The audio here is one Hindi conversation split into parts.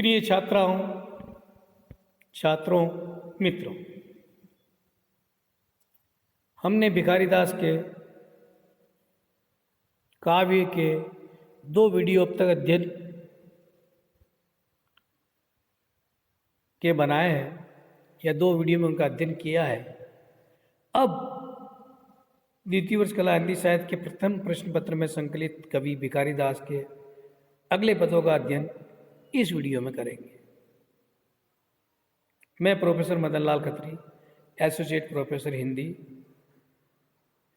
प्रिय छात्राओं, छात्रों, मित्रों, हमने भिखारीदास के काव्य के 2 वीडियो अब तक अध्ययन के बनाए हैं या 2 वीडियो में उनका अध्ययन किया है। अब द्वितीय वर्ष कला हिंदी साहित्य के प्रथम प्रश्न पत्र में संकलित कवि भिखारीदास के अगले पदों का अध्ययन इस वीडियो में करेंगे। मैं professor Madan Lal Khatri, associate professor Hindi,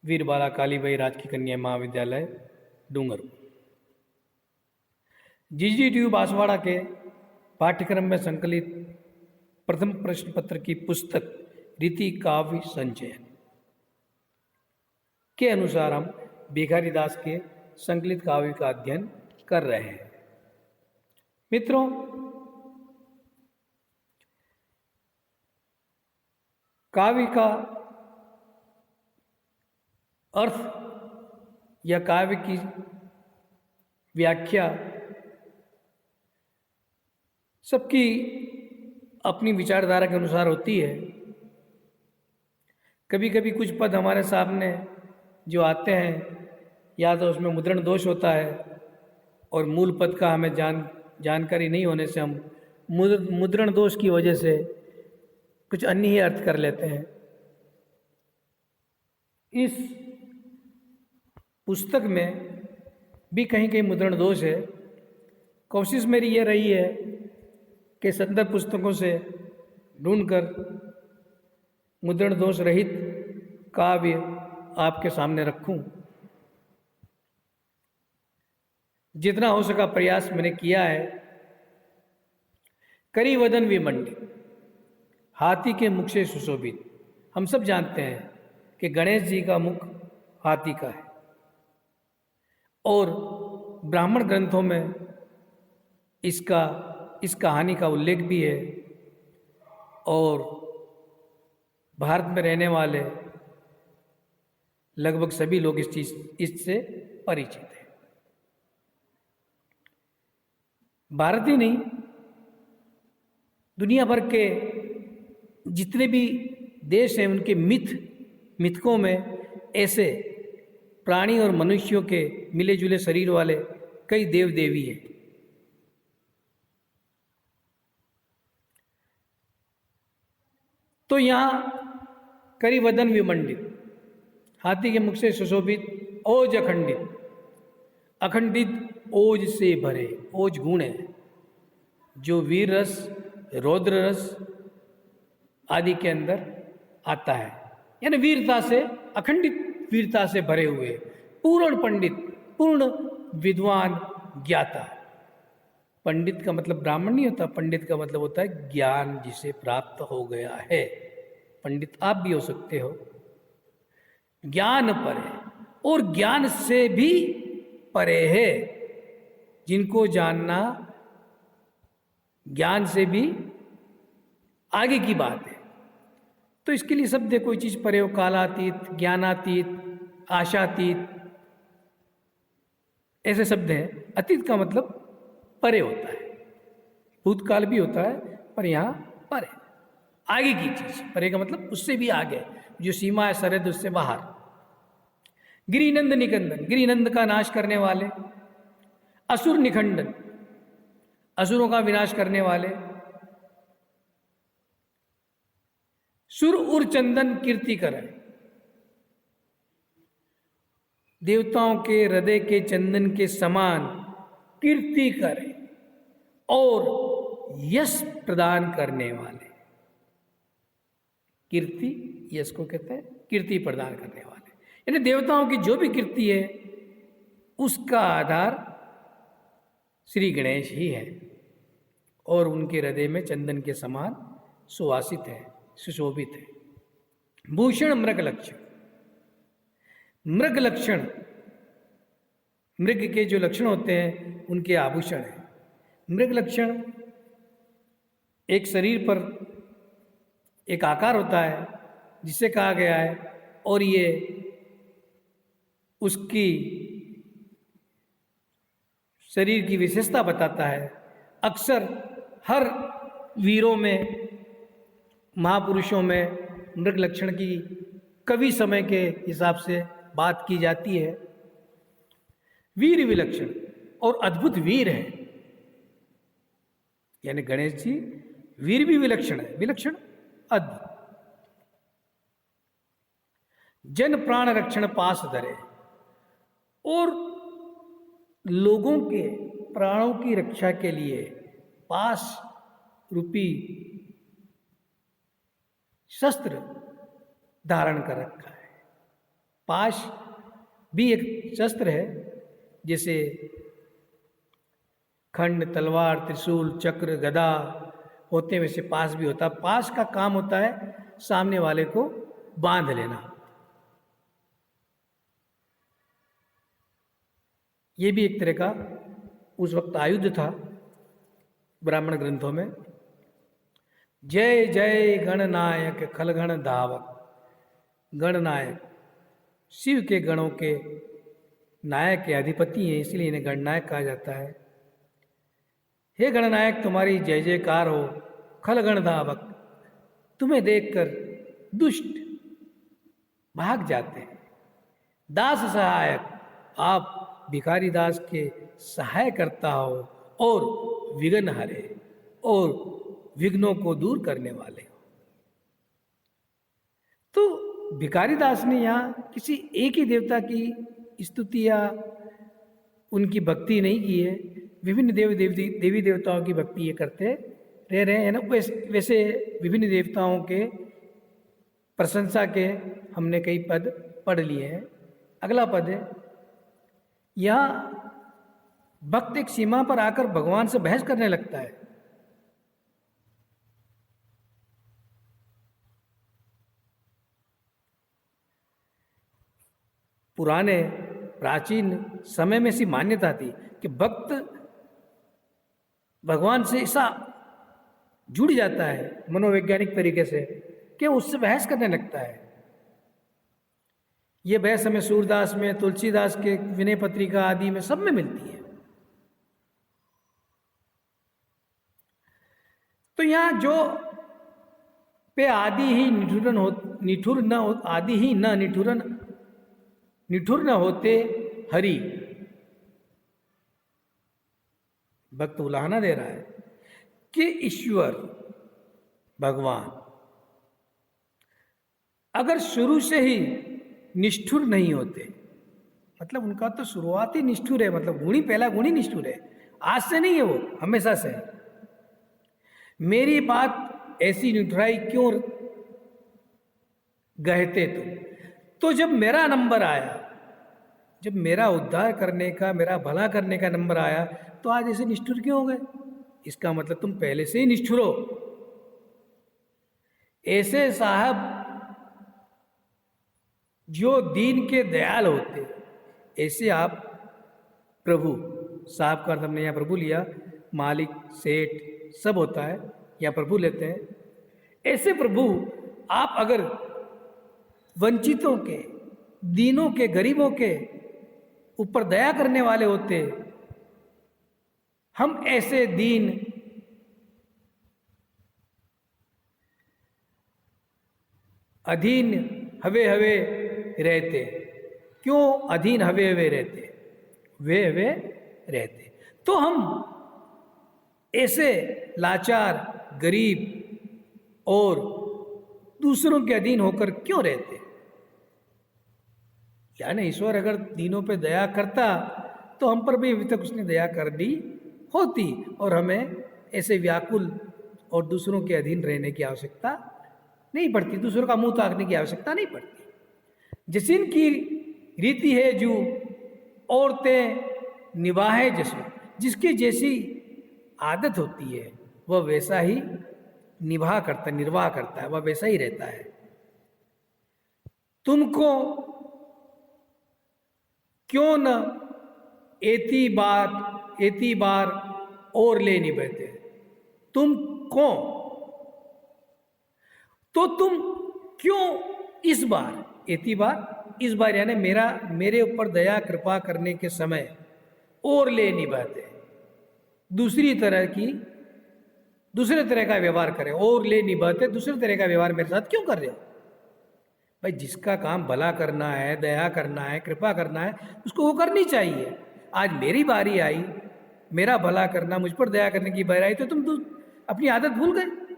वीर बाला कालीबाई राजकीय कन्या महाविद्यालय डूंगरपुर, जीजीटीयू बांसवाड़ा के पाठ्यक्रम में संकलित प्रथम प्रश्न पत्र की पुस्तक रीति काव्य संचयन के अनुसार हम भिखारीदास के संकलित काव्य का अध्ययन कर रहे हैं। मित्रों, काव्य का अर्थ या काव्य की व्याख्या सबकी अपनी विचारधारा के अनुसार होती है। कभी कभी कुछ पद हमारे सामने जो आते हैं या तो उसमें मुद्रण दोष होता है और मूल पद का हमें जानकारी नहीं होने से हम मुद्रण दोष की वजह से कुछ अन्य ही अर्थ कर लेते हैं। इस पुस्तक में भी कहीं कहीं मुद्रण दोष है। कोशिश मेरी ये रही है कि संदर्भ पुस्तकों से ढूंढकर मुद्रण दोष रहित काव्य आपके सामने रखूं। जितना हो सका प्रयास मैंने किया है। करिवदन विमंडित, हाथी के मुख से सुशोभित। हम सब जानते हैं कि गणेश जी का मुख हाथी का है और ब्राह्मण ग्रंथों में इस कहानी का उल्लेख भी है और भारत में रहने वाले लगभग सभी लोग इससे परिचित हैं। भारत ही नहीं, दुनिया भर के जितने भी देश हैं उनके मिथकों में ऐसे प्राणी और मनुष्यों के मिले जुले शरीर वाले कई देव देवी हैं। तो यहाँ करिवदन विमंडित, हाथी के मुख से सुशोभित, ओज अखंडित, अखंडित ओज से भरे। ओज गुण है जो वीर रस, रौद्र रस आदि के अंदर आता है, यानी वीरता से, अखंडित वीरता से भरे हुए, पूर्ण पंडित, पूर्ण विद्वान, ज्ञाता। पंडित का मतलब ब्राह्मण नहीं होता, पंडित का मतलब होता है ज्ञान जिसे प्राप्त हो गया है। पंडित आप भी हो सकते हो। ज्ञान परे और ज्ञान से भी परे है, जिनको जानना ज्ञान से भी आगे की बात है। तो इसके लिए शब्द है, कोई चीज परे हो, कालातीत, ज्ञानातीत, आशातीत, ऐसे शब्द हैं। अतीत का मतलब परे होता है, भूतकाल भी होता है, पर यहाँ परे, आगे की चीज। परे का मतलब उससे भी आगे, जो सीमा है सरहद उससे बाहर। गिरिनंद निकंदन, गिरिनंद का नाश करने वाले। असुर निखंडन, असुरों का विनाश करने वाले। सुर उर चंदन कीर्ति करें, देवताओं के हृदय के चंदन के समान कीर्ति करें और यश प्रदान करने वाले। कीर्ति, यश को कहते हैं कीर्ति प्रदान करने वाले। यानी देवताओं की जो भी कीर्ति है उसका आधार श्री गणेश ही है और उनके हृदय में चंदन के समान सुवासित है, सुशोभित है। भूषण मृग लक्षण, मृग लक्षण, मृग के जो लक्षण होते हैं उनके आभूषण हैं। मृग लक्षण एक शरीर पर एक आकार होता है जिसे कहा गया है और ये उसकी शरीर की विशेषता बताता है। अक्सर हर वीरों में, महापुरुषों में मृग लक्षण की कवि समय के हिसाब से बात की जाती है। वीर विलक्षण और अद्भुत वीर है, यानी गणेश जी वीर भी विलक्षण है, विलक्षण अद्भुत। जन प्राण रक्षण पास धरे, और लोगों के प्राणों की रक्षा के लिए पास रूपी शस्त्र धारण कर रखा है। पाश भी एक शस्त्र है, जैसे खंड, तलवार, त्रिशूल, चक्र, गदा होते हैं, वैसे पास भी होता है। पास का काम होता है सामने वाले को बांध लेना। ये भी एक तरह का उस वक्त आयुध था ब्राह्मण ग्रंथों में। जय जय गणनायक खलगण धावक। गणनायक शिव के गणों के नायक के अधिपति हैं, इसलिए इन्हें गणनायक कहा जाता है। हे गणनायक, तुम्हारी जय जयकार हो। खलगण धावक, तुम्हें देखकर दुष्ट भाग जाते हैं। दास सहायक, आप भिखारी दास के सहाय करता हो और विघ्न हरे, और विघ्नों को दूर करने वाले हो। तो भिखारी दास ने यहाँ किसी एक ही देवता की स्तुति या उनकी भक्ति नहीं की है, विभिन्न देवी देवताओं की भक्ति ये करते रह रहे हैं ना। वैसे विभिन्न देवताओं के प्रशंसा के हमने कई पद पढ़ लिए हैं। अगला पद है, यहाँ भक्त एक सीमा पर आकर भगवान से बहस करने लगता है। पुराने प्राचीन समय में ऐसी मान्यता थी कि भक्त भगवान से ऐसा जुड़ जाता है मनोवैज्ञानिक तरीके से कि उससे बहस करने लगता है। ये बहस हमें सूरदास में, तुलसीदास के विनय पत्रिका आदि में सब में मिलती है। तो यहाँ जो पे आदि ही निठुरन हो, निठुर न हो, आदि ही न निठुरन, निठुर न होते हरि। भक्त उलाहना दे रहा है कि ईश्वर भगवान अगर शुरू से ही निष्ठुर नहीं होते, मतलब उनका तो शुरुआत ही निष्ठुर है, मतलब गुणी पहला गुणी निष्ठुर है, आज से नहीं है, वो हमेशा से है। मेरी बात ऐसी निठुराई क्यों गहते तो जब मेरा नंबर आया, जब मेरा उद्धार करने का, मेरा भला करने का नंबर आया, तो आज ऐसे निष्ठुर क्यों हो गए? इसका मतलब तुम पहले से ही निष्ठुर हो। ऐसे साहब जो दीन के दयाल होते, ऐसे आप प्रभु, साहब का अर्थ हमने यहाँ प्रभु लिया, मालिक, सेठ सब होता है, या प्रभु लेते हैं। ऐसे प्रभु आप अगर वंचितों के, दीनों के, गरीबों के ऊपर दया करने वाले होते, हम ऐसे दीन अधीन हवे हवे रहते। क्यों अधीन हवे हवे रहते? वे हवे रहते तो हम ऐसे लाचार, गरीब और दूसरों के अधीन होकर क्यों रहते? यानी ईश्वर अगर दीनों पे दया करता तो हम पर भी अभी तक उसने दया कर दी होती, और हमें ऐसे व्याकुल और दूसरों के अधीन रहने की आवश्यकता नहीं पड़ती, दूसरों का मुंह ताकने की आवश्यकता नहीं पड़ती। जिसिन की रीति है जो औरतें निभाए जसो, जिसकी जैसी आदत होती है वह वैसा ही निर्वाह करता है, वह वैसा ही रहता है। तुमको क्यों न एती बार और ले निभाते? तुम कौन? तो तुम क्यों इस बार, एती बार, इस बार यानी मेरे ऊपर दया कृपा करने के समय और ले निभाते, दूसरी तरह की दूसरे तरह का व्यवहार करें, और ले निभाते दूसरे तरह का व्यवहार मेरे साथ क्यों कर रहे हो? भाई जिसका काम भला करना है, दया करना है, कृपा करना है, उसको वो करनी चाहिए। आज मेरी बारी आई, मेरा भला करना, मुझ पर दया करने की बारी आई, तो तुम अपनी आदत भूल गए।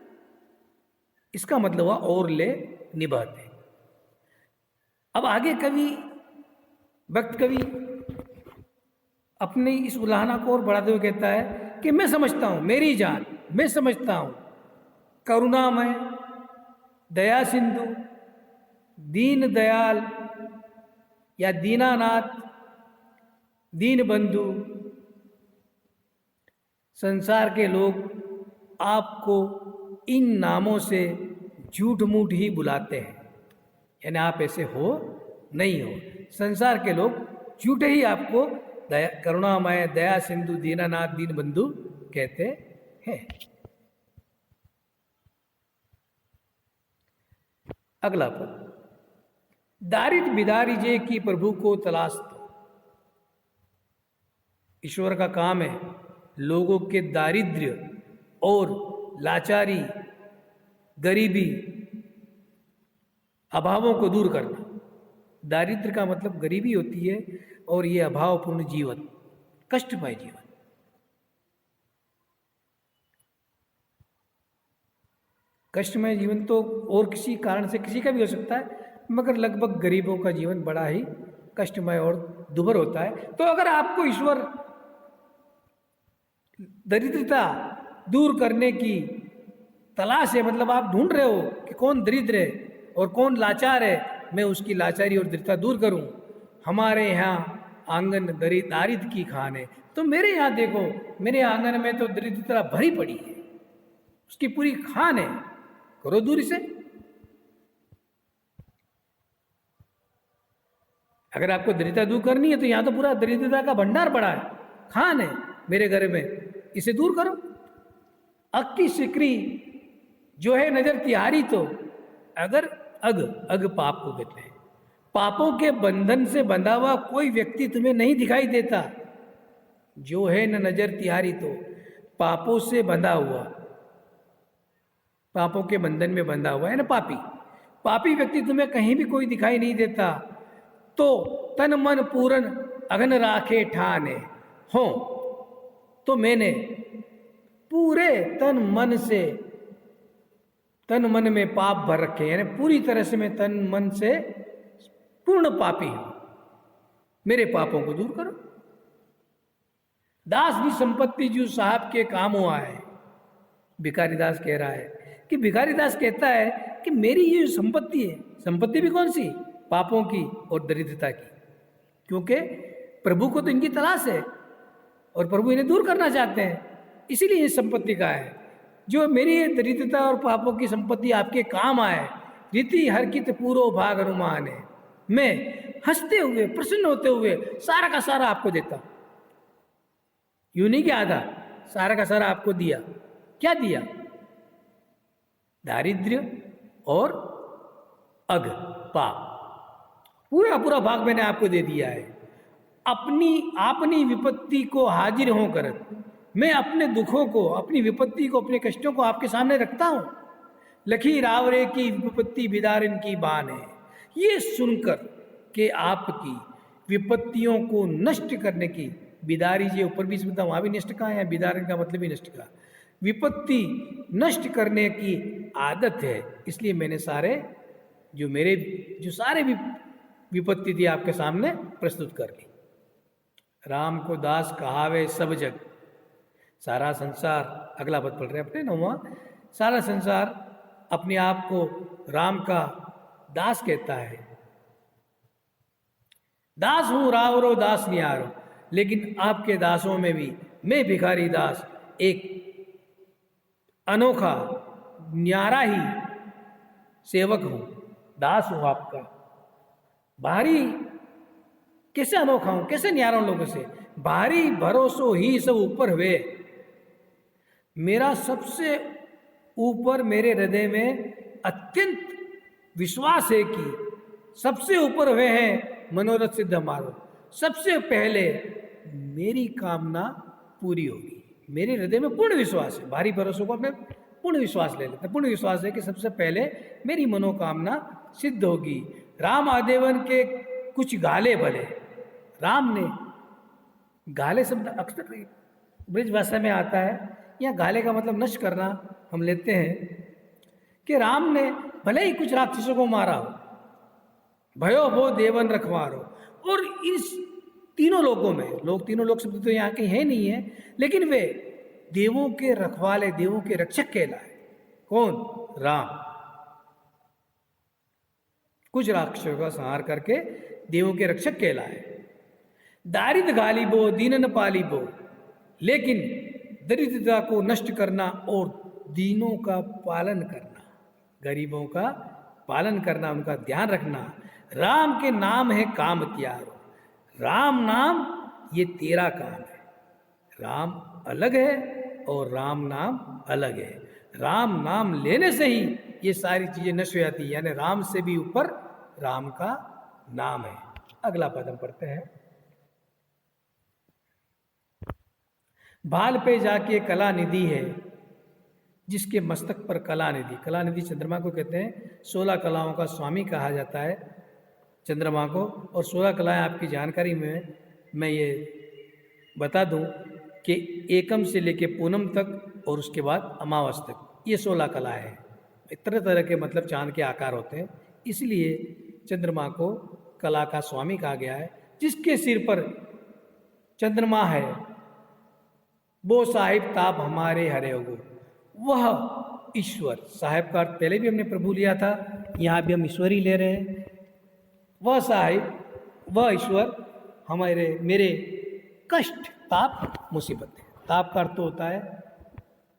इसका मतलब हुआ और ले निभाते। अब आगे कवि, भक्त कवि अपनी इस उलाहना को और बढ़ाते हुए कहता है कि मैं समझता हूं, मेरी जान, मैं समझता हूं करुणामय, दया सिंधु, दीन दयाल या दीनानाथ, दीन बंधु, संसार के लोग आपको इन नामों से झूठ मूठ ही बुलाते हैं, यानी आप ऐसे हो नहीं हो। संसार के लोग झूठे ही आपको दया, करुणामय, दया सिंधु, दीनानाथ, दीन बंधु कहते हैं। अगला पद, दारिद्र बिदारिजे की प्रभु को तलाश दो। ईश्वर का काम है लोगों के दारिद्र्य और लाचारी, गरीबी, अभावों को दूर करना। दारिद्र का मतलब गरीबी होती है, और ये अभावपूर्ण जीवन, कष्टमय जीवन। कष्टमय जीवन तो और किसी कारण से किसी का भी हो सकता है, मगर लगभग गरीबों का जीवन बड़ा ही कष्टमय और दुभर होता है। तो अगर आपको ईश्वर दरिद्रता दूर करने की तलाश है, मतलब आप ढूंढ रहे हो कि कौन दरिद्र है और कौन लाचार है, मैं उसकी लाचारी और दरिद्रता दूर करूं। हमारे यहाँ आंगन दारिद्र की खान है, तो मेरे यहाँ देखो, मेरे आंगन में तो दरिद्रता भरी पड़ी है, उसकी पूरी खान है, करो दूर इसे। अगर आपको दरिद्रता दूर करनी है तो यहाँ तो पूरा दरिद्रता का भंडार पड़ा है, खान है मेरे घर में, इसे दूर करो। अग की सिकरी जो है नजर तिहारी, तो अगर अग पाप को कहते हैं, पापों के बंधन से बंधा हुआ कोई व्यक्ति तुम्हें नहीं दिखाई देता। जो है न नजर तिहारी, तो पापों से बंधा हुआ, पापों के बंधन में बंधा हुआ है ना पापी, पापी व्यक्ति तुम्हें कहीं भी कोई दिखाई नहीं देता। तो तन मन पूरन अगन राखे ठाने हो, तो मैंने पूरे तन मन से, तन मन में पाप भर रखे, यानी पूरी तरह से मैं तन मन से पूर्ण पापी हूं, मेरे पापों को दूर करो। दास की संपत्ति जो साहब के काम हुआ है, भिखारी दास कह रहा है कि भिखारी दास कहता है कि मेरी ये संपत्ति है, संपत्ति भी कौन सी, पापों की और दरिद्रता की, क्योंकि प्रभु को तो इनकी तलाश है और प्रभु इन्हें दूर करना चाहते हैं, इसीलिए इस संपत्ति का है। जो मेरी ये दरिद्रता और पापों की संपत्ति आपके काम आए, रीति हरकित पूरो भाग अनुमान है, मैं हंसते हुए प्रसन्न होते हुए सारा का सारा आपको देता हूं। यूं नहीं कि आधा, सारा का सारा आपको दिया। क्या दिया? दारिद्र्य और अग, पाप, पूरा पूरा भाग मैंने आपको दे दिया है। अपनी विपत्ति को हाजिर होकर मैं अपने दुखों को, अपनी विपत्ति को, अपने कष्टों को आपके सामने रखता हूं। लखी रावरे की विपत्ति बिदारिन की बान है, ये सुनकर कि आपकी विपत्तियों को नष्ट करने की, बिदारी जी ऊपर भी सुनता, वहां भी नष्ट कहा है, बिदारिन का मतलब भी नष्ट कहा, विपत्ति नष्ट करने की आदत है, इसलिए मैंने सारे जो सारे भी विपत्ति थी आपके सामने प्रस्तुत कर ली। राम को दास कहावे सब जग, सारा संसार, अगला पद पढ़ रहे अपने 9वां, सारा संसार अपने आप को राम का दास कहता है। दास हूं रावरो दास नियारो, लेकिन आपके दासों में भी मैं भिखारी दास एक अनोखा न्यारा ही सेवक हूं, दास हूं आपका। बाहरी कैसे अनोखा हूं, कैसे न्यारा हूं लोगों से, बाहरी भरोसो ही सब ऊपर हुए, मेरा सबसे ऊपर मेरे हृदय में अत्यंत विश्वास है कि सबसे ऊपर हुए हैं मनोरथ सिद्ध हमारो, सबसे पहले मेरी कामना पूरी होगी, मेरे हृदय में पूर्ण विश्वास है। बाहरी भरोसों को अपने पूर्ण विश्वास ले लेते हैं। पूर्ण विश्वास है कि सबसे पहले मेरी मनोकामना सिद्ध होगी। राम आदेवन के कुछ गाले भले, राम ने, गाले शब्द अक्सर ब्रिज भाषा में आता है। या गाले का मतलब नष्ट करना हम लेते हैं कि राम ने भले ही कुछ राक्षसों को मारा हो, भयो वो देवन रखवारो, और इस तीनों लोगों में, लोग तीनों लोग शब्द तो यहाँ के है नहीं है, लेकिन वे देवों के रखवाले, देवों के रक्षक कहलाए। कौन? राम। कुछ राक्षसों का संहार करके देवों के रक्षक कहलाए। दारिद्र गालिबो दीनन पालिबो, लेकिन दरिद्रता को नष्ट करना और दीनों का पालन करना, गरीबों का पालन करना, उनका ध्यान रखना। राम के नाम है काम त्यारो, राम नाम ये तेरा काम है। राम अलग है और राम नाम अलग है। राम नाम लेने से ही ये सारी चीजें नष्ट हो जाती है, यानी राम से भी ऊपर राम का नाम है। अगला पद हम पढ़ते हैं। भाल पे जाके कला निधि है, जिसके मस्तक पर कला निधि। कला निधि चंद्रमा को कहते हैं। 16 कलाओं का स्वामी कहा जाता है चंद्रमा को। और 16 कलाएं आपकी जानकारी में मैं ये बता दूं कि एकम से लेके पूनम तक और उसके बाद अमावस तक, ये 16 कलाएं हैं। तरह तरह के मतलब चांद के आकार होते हैं, इसलिए चंद्रमा को कला का स्वामी कहा गया है। जिसके सिर पर चंद्रमा है वो साहिब ताप हमारे हरे हो, वह ईश्वर। साहिब का अर्थ पहले भी हमने प्रभु लिया था, यहाँ भी हम ईश्वर ही ले रहे हैं। वह साहिब, वह ईश्वर हमारे, मेरे कष्ट, ताप, मुसीबत है। ताप का अर्थ तो होता है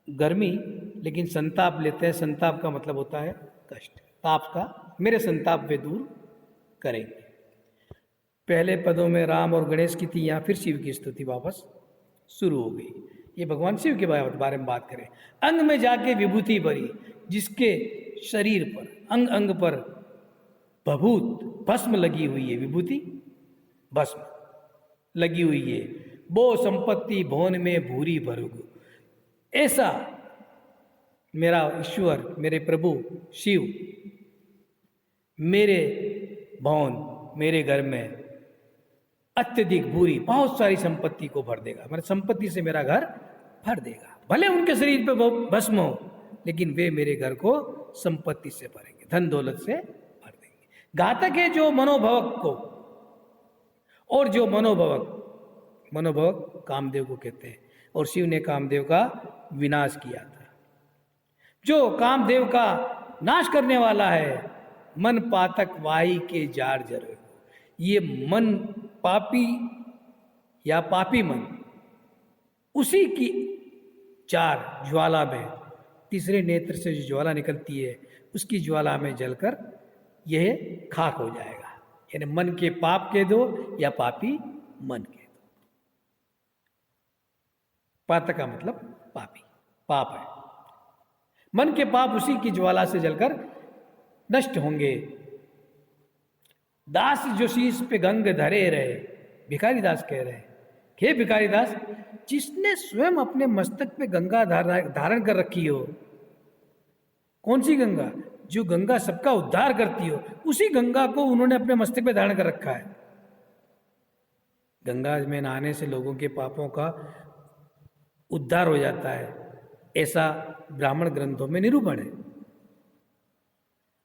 गर्मी, लेकिन संताप लेते हैं, संताप का मतलब होता है कष्ट। ताप का, मेरे संताप वे दूर करेंगे। पहले पदों में राम और गणेश की थी, यहाँ फिर शिव की स्तुति वापस शुरू हो गई। ये भगवान शिव के बारे में बात करें। अंग में जाके विभूति भरी, जिसके शरीर पर, अंग अंग पर भभूत भस्म लगी हुई है, विभूति भस्म लगी हुई है। वो संपत्ति भवन में भूरी भरुग, ऐसा मेरा ईश्वर, मेरे प्रभु शिव मेरे भवन, मेरे घर में अत्यधिक भूरी, बहुत सारी संपत्ति को भर देगा। मतलब संपत्ति से मेरा घर भर देगा। भले उनके शरीर पे भस्म हो, लेकिन वे मेरे घर को संपत्ति से भरेंगे, धन दौलत से भर देंगे। घातक है जो मनोभवक को, और जो मनोभवक, मनोभवक कामदेव को कहते हैं, और शिव ने कामदेव का विनाश किया था। जो कामदेव का नाश करने वाला है, मन पातक वाही के जार जर। ये मन पापी या पापी मन, उसी की चार ज्वाला में, तीसरे नेत्र से जो ज्वाला निकलती है, उसकी ज्वाला में जलकर यह खाक हो जाएगा। यानी मन के पाप कह दो या पापी मन कह दो। पातक का मतलब पापी, पाप है। मन के पाप उसी की ज्वाला से जलकर नष्ट होंगे। दास जो शीश पे गंग धरे रहे, भिखारी दास कह रहे हैं, हे भिखारी दास, जिसने स्वयं अपने मस्तक पे गंगा धारण कर रखी हो। कौन सी गंगा? जो गंगा सबका उद्धार करती हो, उसी गंगा को उन्होंने अपने मस्तक पे धारण कर रखा है। गंगा में नहाने से लोगों के पापों का उद्धार हो जाता है, ऐसा ब्राह्मण ग्रंथों में निरूपण है।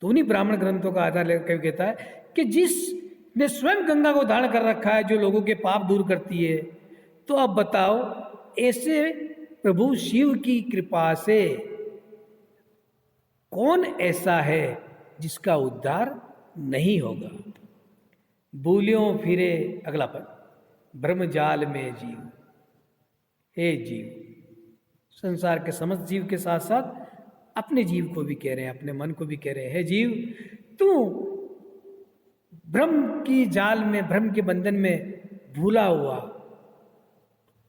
तो उन्हीं ब्राह्मण ग्रंथों का आधार लेकर कहता है कि जिसने स्वयं गंगा को धारण कर रखा है, जो लोगों के पाप दूर करती है, तो अब बताओ ऐसे प्रभु शिव की कृपा से कौन ऐसा है जिसका उद्धार नहीं होगा। भूलियों फिरे, अगला पद, ब्रह्मजाल में जीव। हे जीव, संसार के समस्त जीव के साथ साथ अपने जीव को भी कह रहे हैं, अपने मन को भी कह रहे हैं, हे जीव, तू भ्रम की जाल में, भ्रम के बंधन में भूला हुआ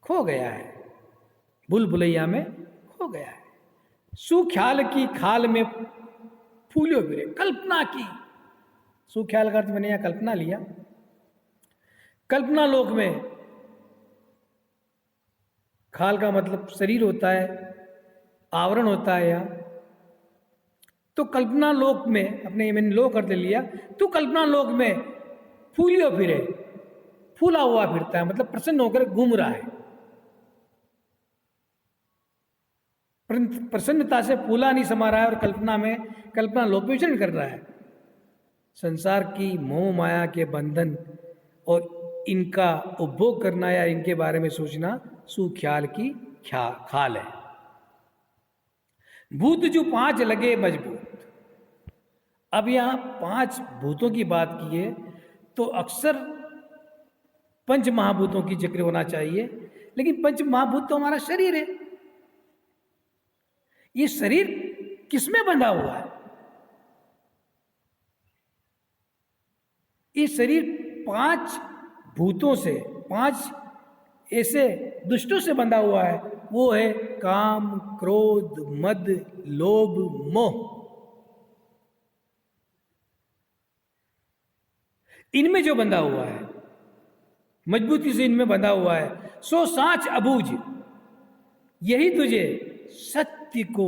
खो गया है, भूल भुलैया में खो गया है। सुख्याल की खाल में फूलो फिरे, कल्पना की। सुख्याल का अर्थ मैंने यहां कल्पना लिया। कल्पना लोक में खाल का मतलब शरीर होता है, आवरण होता है यहाँ। तो कल्पना लोक में, अपने मैंने लोक कर लिया, तो कल्पना लोक में फूलियो फिरे, फूला हुआ फिरता है, मतलब प्रसन्न होकर घूम रहा है। प्रसन्नता से फूला नहीं समा रहा है और कल्पना में, कल्पना लोक में विचरण कर रहा है। संसार की मोह माया के बंधन और इनका उपभोग करना या इनके बारे में सोचना सुख्याल की खाल है। भूत जो 5 लगे मजबूत। अब यहां 5 भूतों की बात की है, तो अक्सर पंच महाभूतों की जिक्र होना चाहिए, लेकिन पंच महाभूत तो हमारा शरीर है। ये शरीर किसमें बंधा हुआ है? ये शरीर 5 भूतों से, 5 ऐसे दुष्टों से बंधा हुआ है। वो है काम, क्रोध, मद, लोभ, मोह। इनमें जो बंधा हुआ है, मजबूती से इनमें बंधा हुआ है। सो सांच अबूझ, यही तुझे सत्य को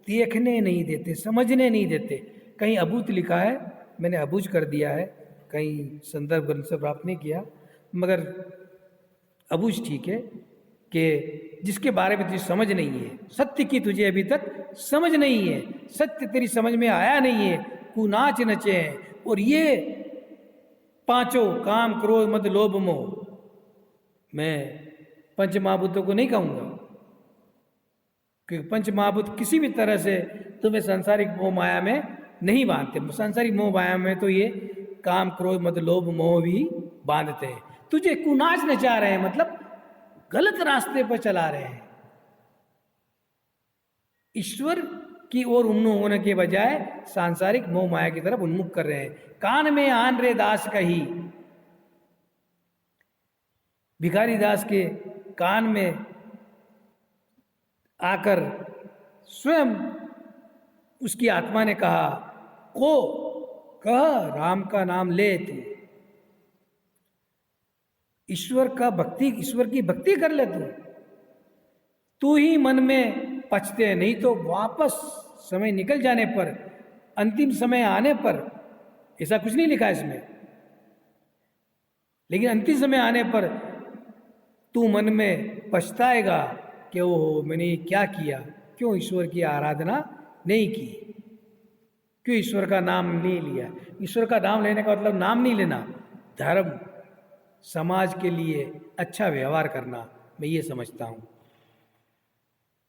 देखने नहीं देते, समझने नहीं देते। कहीं अबूझ लिखा है, मैंने अबूझ कर दिया है, कहीं संदर्भ ग्रंथ से प्राप्त नहीं किया, मगर अबूझ ठीक है कि जिसके बारे में तुझे समझ नहीं है, सत्य की तुझे अभी तक समझ नहीं है, सत्य तेरी समझ में आया नहीं है, कुनाच नचे हैं। और ये 5 काम, क्रोध, मद, लोभ, मोह, मैं पंच महाभूतों को नहीं कहूँगा, क्योंकि पंच महाभूत किसी भी तरह से तुम्हें सांसारिक मोह माया में नहीं बांधते। सांसारिक मोह माया में तो ये काम, क्रोध, मद, लोभ, मोह भी बांधते हैं। तुझे कुनाच नचा रहे हैं, मतलब गलत रास्ते पर चला रहे हैं। ईश्वर की ओर उन्मुख होने के बजाय सांसारिक मोह माया की तरफ उन्मुख कर रहे हैं। कान में आन रे दास कही, भिखारी दास के कान में आकर स्वयं उसकी आत्मा ने कहा, को कह राम का नाम ले तू, ईश्वर की भक्ति कर ले तू ही मन में पछते, नहीं तो वापस समय निकल जाने पर, अंतिम समय आने पर, ऐसा कुछ नहीं लिखा इसमें, लेकिन अंतिम समय आने पर तू मन में पछताएगा कि ओहो मैंने क्या किया, क्यों ईश्वर की आराधना नहीं की, क्यों ईश्वर का नाम नहीं लिया। ईश्वर का नाम लेने का मतलब नाम नहीं लेना, धर्म, समाज के लिए अच्छा व्यवहार करना, मैं ये समझता हूँ।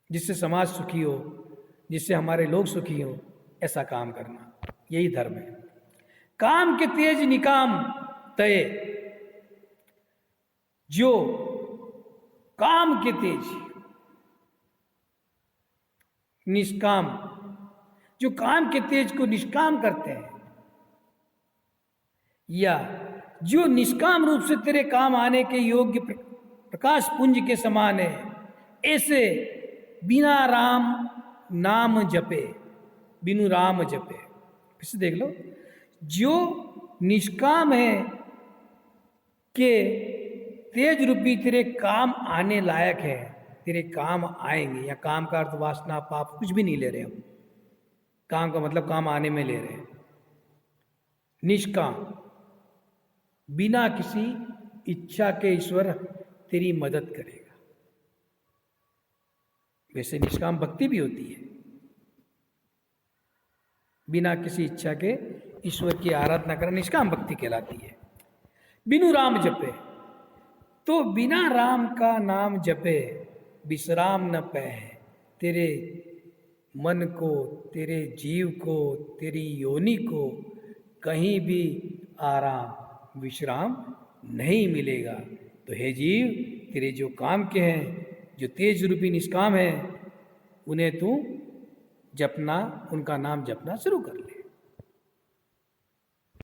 जिससे समाज सुखी हो, जिससे हमारे लोग सुखी हो, ऐसा काम करना, यही धर्म है। काम के तेज निकाम तय, जो काम के तेज निष्काम, जो काम के तेज को निष्काम करते हैं, या जो निष्काम रूप से तेरे काम आने के योग्य प्रकाश पुंज के समान है, ऐसे बिना राम नाम जपे, बिनु राम जपे। फिर से देख लो, जो निष्काम है कि तेज रूपी तेरे काम आने लायक है, तेरे काम आएंगे, या काम का अर्थ वासना पाप कुछ भी नहीं ले रहे हम, काम का मतलब काम आने में ले रहे हैं। निष्काम, बिना किसी इच्छा के ईश्वर तेरी मदद करेगा। वैसे निष्काम भक्ति भी होती है, बिना किसी इच्छा के ईश्वर की आराधना करना निष्काम भक्ति कहलाती है। बिनु राम जपे, तो बिना राम का नाम जपे विश्राम न पै, तेरे मन को, तेरे जीव को, तेरी योनि को कहीं भी आराम, विश्राम नहीं मिलेगा। तो हे जीव, तेरे जो काम के हैं, जो तेज रूपी निष्काम है, उन्हें तू जपना, उनका नाम जपना शुरू कर ले।